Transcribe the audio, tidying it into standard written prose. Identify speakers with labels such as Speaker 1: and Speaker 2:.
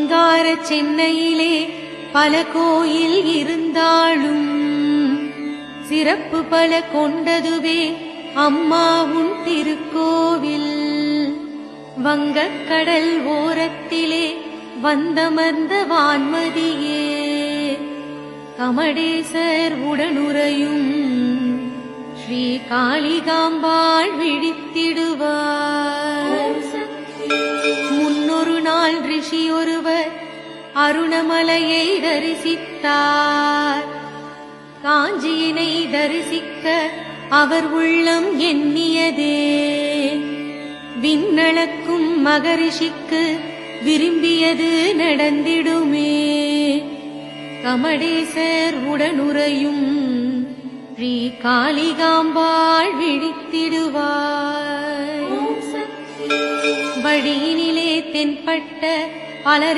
Speaker 1: சிங்கார சென்னையிலே பல கோயில் இருந்தாலும் சிறப்பு பல கொண்டதுவே அம்மா உன் திருக்கோவில். வங்கக்கடல் ஓரத்திலே வந்தமர்ந்த வான்மதியே, கமடேசர் உடனுறையும் ஸ்ரீ காளிகாம்பாள் விழித்திடுவார். முன்னொரு நாள் ரிஷி ஒருவர் அருணமலையை தரிசித்தார். காஞ்சியினை தரிசிக்க அவர் உள்ளம் எண்ணியதே, விண்ணளக்கும் மகரிஷிக்கு விரும்பியது நடந்திடுமே. கமடேசர் உடனுறையும் ஸ்ரீ காளிகாம்பாள் விழித்திடுவார். வழியினிலே தென்பட்ட பலரின்